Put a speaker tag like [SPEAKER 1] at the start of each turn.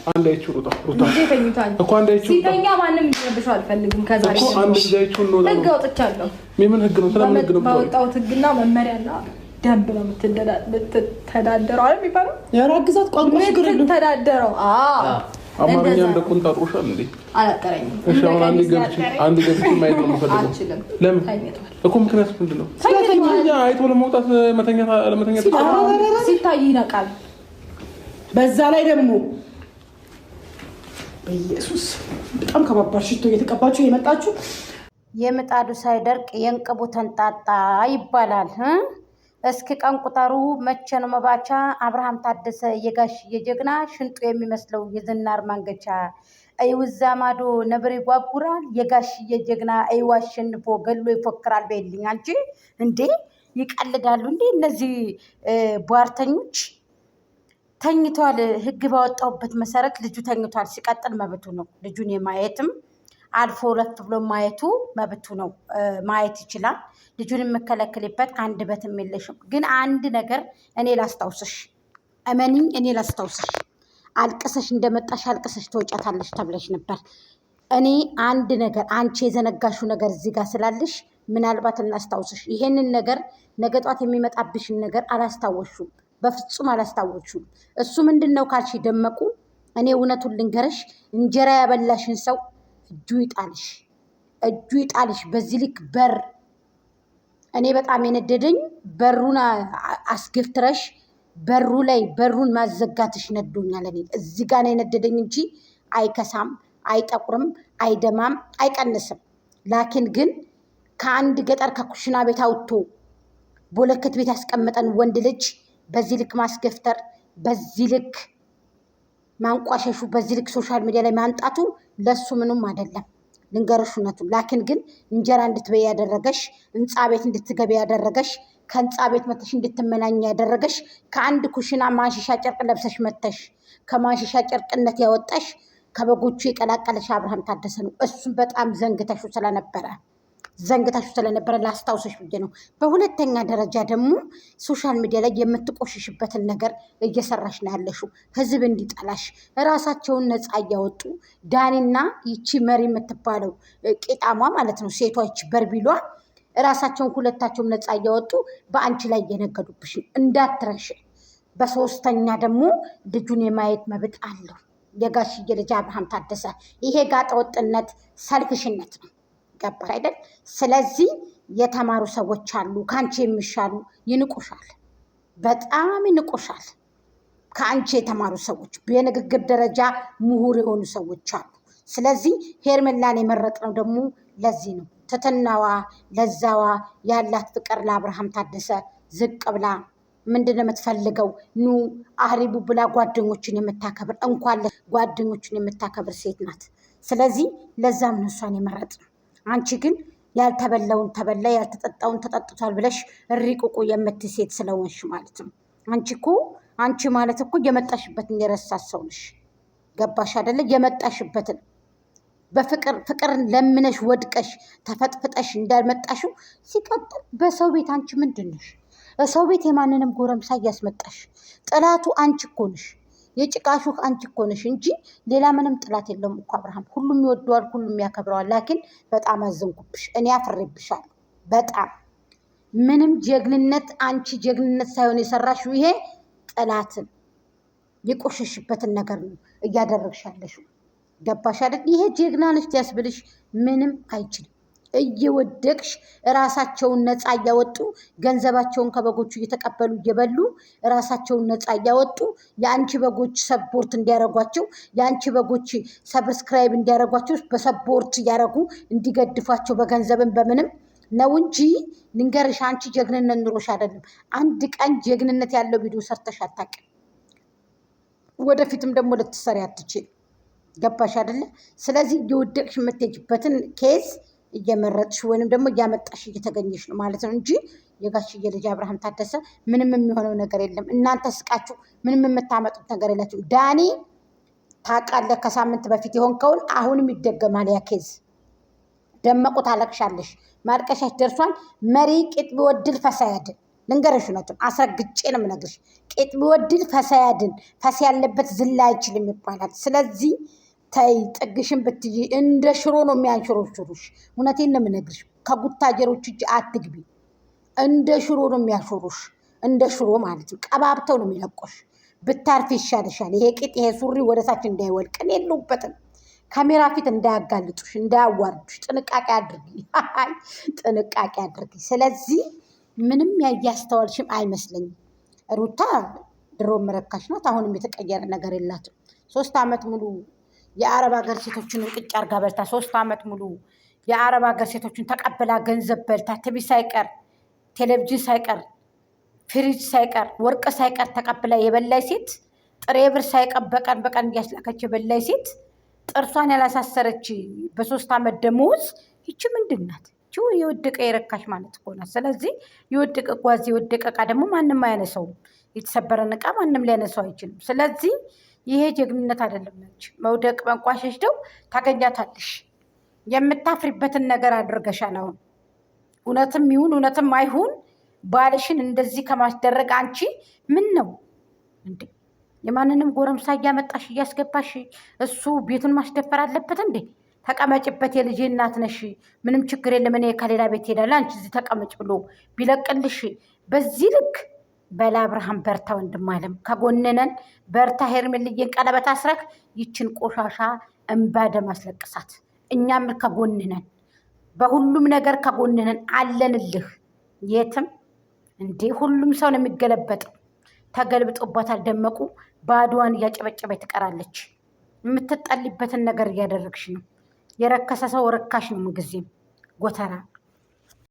[SPEAKER 1] አንድ አይቹ ሩታ
[SPEAKER 2] እኮ አንድ አይቹ ሲተኛ ማንም እንዲረብሽው አልፈልግም። ከዛሬ
[SPEAKER 1] እኮ አንድ አይቹ ነው
[SPEAKER 2] ህግ አውጥቻለሁ።
[SPEAKER 1] ምን ህግ ነው? ስለምን ህግ ነው?
[SPEAKER 2] ባወጣሁት ህግና መመሪያና ደንብ ነው የምትተዳደረው አይደል የሚባለው?
[SPEAKER 3] ያራግዛት ቋንቋሽ ግሬድ ነው
[SPEAKER 1] ተዳደረው። አማርኛ እንደቆንጣጥሮሻል እንዴ?
[SPEAKER 2] አላቀረኝም።
[SPEAKER 1] እሺ አሁን አንድ ገብቼ ማየት ነው የምፈልገው።
[SPEAKER 2] አልችልም።
[SPEAKER 1] ለምን እኮ ምክንያቱም ምንድነው? አይቶ ለመውጣት ለመተኛት
[SPEAKER 2] ሲታይ ይነቃል።
[SPEAKER 3] በዛ ላይ ደግሞ በኢየሱስ በጣም ከባባድ ሽቶ እየተቀባችሁ የመጣችሁ
[SPEAKER 4] የምጣዱ ሳይደርቅ የእንቅቡ ተንጣጣ ይባላል። እስኪ ቀን ቁጠሩ መቼ ነው መባቻ? አብርሃም ታደሰ የጋሽ የጀግና ሽንጡ የሚመስለው የዝናር ማንገቻ አይውዛ ማዶ ነብር ይጓጉራል። የጋሽ የጀግና አይዋ አሸንፎ ገሎ ይፎክራል። በይልኝ አንቺ እንዴ ይቀልዳሉ እንዴ እነዚህ ቧርተኞች? ተኝቷል። ህግ ባወጣውበት መሰረት ልጁ ተኝቷል። ሲቀጥል መብቱ ነው ልጁን የማየትም አልፎ ለፍ ብሎ ማየቱ መብቱ ነው። ማየት ይችላል። ልጁን የምከለክልበት አንድ በትም የለሽም። ግን አንድ ነገር እኔ ላስታውስሽ፣ እመኒኝ፣ እኔ ላስታውስሽ። አልቅሰሽ እንደመጣሽ አልቅሰሽ ትወጫታለሽ ተብለሽ ነበር። እኔ አንድ ነገር አንቺ የዘነጋሽው ነገር እዚህ ጋር ስላለሽ ምናልባት እናስታውስሽ። ይሄንን ነገር ነገ ጧት የሚመጣብሽን ነገር አላስታወሹም፣ በፍጹም አላስታወሹም። እሱ ምንድን ነው ካልሽ ደመቁ፣ እኔ እውነቱን ልንገረሽ፣ እንጀራ ያበላሽን ሰው እጁ ይጣልሽ። በዚህ ልክ በር እኔ በጣም የነደደኝ በሩን አስገፍትረሽ በሩ ላይ በሩን ማዘጋትሽ ነዶኛል። እኔ እዚህ ጋር ነው የነደደኝ እንጂ አይከሳም፣ አይጠቁርም፣ አይደማም፣ አይቀንስም። ላኪን ግን ከአንድ ገጠር ከኩሽና ቤት አውጥቶ ቦለከት ቤት ያስቀመጠን ወንድ ልጅ በዚህ ልክ ማስገፍተር፣ በዚህ ልክ ማንቋሸሹ፣ በዚህ ልክ ሶሻል ሚዲያ ላይ ማንጣቱ ለሱ ምንም አይደለም። ልንገርሽ እውነቱን። ላኪን ግን እንጀራ እንድትበይ ያደረገሽ፣ ህንፃ ቤት እንድትገቢ ያደረገሽ፣ ከህንፃ ቤት መተሽ እንድትመናኝ ያደረገሽ፣ ከአንድ ኩሽና ማንሽሻ ጨርቅ ለብሰሽ መተሽ ከማንሽሻ ጨርቅነት ያወጣሽ ከበጎቹ የቀላቀለሽ አብርሃም ታደሰ ነው። እሱም በጣም ዘንግተሹ ስለነበረ ላስታውሰሽ ብዬ ነው። በሁለተኛ ደረጃ ደግሞ ሶሻል ሚዲያ ላይ የምትቆሽሽበትን ነገር እየሰራሽ ነው ያለሽው። ህዝብ እንዲጠላሽ ራሳቸውን ነፃ እያወጡ ዳኒና ይቺ መሪ የምትባለው ቄጣሟ ማለት ነው ሴቷ ይቺ በርቢሏ ራሳቸውን ሁለታቸውም ነፃ እያወጡ በአንቺ ላይ እየነገዱብሽ እንዳትረሽ። በሶስተኛ ደግሞ ልጁን የማየት መብት አለው የጋሽዬ ልጅ አብርሃም ታደሰ። ይሄ ጋጠወጥነት ሰልፍሽነት ነው። ገባሽ አይደል? ስለዚህ የተማሩ ሰዎች አሉ ከአንቺ የሚሻሉ ይንቁሻል፣ በጣም ይንቁሻል። ከአንቺ የተማሩ ሰዎች በንግግር ደረጃ ምሁር የሆኑ ሰዎች አሉ። ስለዚህ ሄርሜላን የመረጥነው ደግሞ ለዚህ ነው። ትትናዋ ለዛዋ ያላት ፍቅር ለአብርሃም ታደሰ ዝቅ ብላ ምንድነው የምትፈልገው? ኑ አህሪቡ ብላ ጓደኞችን የምታከብር እንኳን ጓደኞችን የምታከብር ሴት ናት። ስለዚህ ለዛም ነው እሷን የመረጥነው። አንቺ ግን ያልተበላውን ተበላ ያልተጠጣውን ተጠጥቷል ብለሽ እሪቁቁ የምትይ ሴት ስለሆንሽ ማለት ነው። አንቺ ማለት እኮ የመጣሽበትን የረሳት ሰው ነሽ። ገባሽ አይደለ? የመጣሽበትን ፍቅርን ለምነሽ ወድቀሽ ተፈጥፍጠሽ እንዳልመጣሽው። ሲቀጥል በሰው ቤት አንቺ ምንድን ነሽ? በሰው ቤት የማንንም ጎረምሳ እያስመጣሽ ጥላቱ አንቺ እኮ ነሽ። የጭቃሹ አንቺ እኮ ነሽ እንጂ ሌላ ምንም ጥላት የለውም እኮ አብርሃም። ሁሉም ይወደዋል፣ ሁሉም ያከብረዋል። ላኪን በጣም አዘንኩብሽ፣ እኔ አፍሬብሻለሁ በጣም ምንም ጀግንነት አንቺ ጀግንነት ሳይሆን የሰራሽው ይሄ ጥላትን የቆሸሽበትን ነገር ነው እያደረግሻለሽው። ገባሽ አይደል? ይሄ ጀግና ነሽ ያስብልሽ ምንም አይችልም። እየወደቅሽ ራሳቸውን ነፃ እያወጡ ገንዘባቸውን ከበጎቹ እየተቀበሉ እየበሉ ራሳቸውን ነፃ እያወጡ የአንቺ በጎች ሰፖርት እንዲያደርጓቸው የአንቺ በጎች ሰብስክራይብ እንዲያደርጓቸው በሰፖርት እያደረጉ እንዲገድፏቸው በገንዘብን በምንም ነው እንጂ ልንገርሽ፣ አንቺ ጀግንነት ኑሮሽ አይደለም። አንድ ቀን ጀግንነት ያለው ቪዲዮ ሰርተሽ አታውቂም። ወደፊትም ደግሞ ልትሰሪ አትችይም። ገባሽ አይደለ? ስለዚህ እየወደቅሽ የምትሄጂበትን ኬዝ እየመረጥሽ ወይንም ደግሞ እያመጣሽ እየተገኘሽ ነው ማለት ነው እንጂ የጋሽዬ ልጅ አብርሃም ታደሰ ምንም የሚሆነው ነገር የለም። እናንተ ስቃችሁ ምንም የምታመጡት ነገር የላችሁ። ዳኒ ታውቃለህ፣ ከሳምንት በፊት የሆንከውን አሁንም ይደገማል ያ ኬዝ። ደመቁ ታለቅሻለሽ፣ ማልቀሻሽ ደርሷል። መሪ ቂጥ ቢወድል ፈሳያድ ልንገርሽ እውነቱን አስረግጬ ነው የምነግርሽ። ቄጥ ቢወድድ ፈሳ ያድን፣ ፈሳ ያለበት ዝላ አይችልም ይባላል። ስለዚህ ተይ ጥግሽን ብትይ እንደ ሽሮ ነው የሚያንሽሮሽሩሽ። እውነቴን ነው የምነግርሽ። ከጉታጀሮች እጅ አትግቢ። እንደ ሽሮ ነው የሚያሾሩሽ። እንደ ሽሮ ማለት ነው። ቀባብተው ነው የሚለቆሽ። ብታርፊ ይሻልሻል። ይሄ ቂጥ ይሄ ሱሪ ወደታች እንዳይወልቅ የለውበትም። ካሜራ ፊት እንዳያጋልጡሽ፣ እንዳያዋርዱሽ ጥንቃቄ አድርጊ። ጥንቃቄ አድርጊ። ስለዚህ ምንም ያያስተዋልሽም አይመስለኝም። ሩታ ድሮ መረካሽ ናት። አሁንም የተቀየረ ነገር የላትም። 3 ዓመት ሙሉ የአረብ ሀገር ሴቶችን እንቅጭ አርጋ በልታ 3 ዓመት ሙሉ የአረብ ሀገር ሴቶችን ተቀብላ ገንዘብ በልታ ቲቪ ሳይቀር ቴሌቪዥን ሳይቀር ፍሪጅ ሳይቀር ወርቅ ሳይቀር ተቀብላ የበላይ ሴት ጥሬ ብር ሳይቀር በቀን እያስላከች የበላይ ሴት ጥርሷን ያላሳሰረች በ3 ዓመት ደሞዝ ይቺ ምንድን ናት? የወደቀ የረካሽ ማለት እኮ ናት። ስለዚህ የወደቀ ጓዝ የወደቀ እቃ ደግሞ ማንም አያነሳውም። የተሰበረን እቃ ማንም ሊያነሳው አይችልም። ስለዚህ ይሄ ጀግንነት አይደለም። ነች መውደቅ መንቋሸሽ ደው ታገኛታለሽ። የምታፍሪበትን ነገር አድርገሻል። አሁን እውነትም ይሁን እውነትም አይሁን ባልሽን እንደዚህ ከማስደረግ አንቺ ምን ነው እንዴ? የማንንም ጎረምሳ እያመጣሽ እያስገባሽ እሱ ቤቱን ማስደፈር አለበት እንዴ? ተቀመጭበት፣ የልጄ እናት ነሽ፣ ምንም ችግር የለም፣ እኔ ከሌላ ቤት ሄዳለሁ፣ አንቺ እዚህ ተቀመጭ ብሎ ቢለቅልሽ በዚህ ልክ በላ አብርሃም በርታ፣ ወንድም አለም ከጎንነን በርታ። ሄርሜልዬን ቀለበት አስረክ ይችን ቆሻሻ እንባ ደም አስለቅሳት። እኛም ከጎንነን፣ በሁሉም ነገር ከጎንነን አለንልህ። የትም እንዴ ሁሉም ሰው ነው የሚገለበጠው። ተገልብጦባታል። ደመቁ ባዷን እያጨበጨበ ትቀራለች። የምትጠሊበትን ነገር እያደረግሽ ነው። የረከሰ ሰው ርካሽ ነው። ምንጊዜም ጎተራ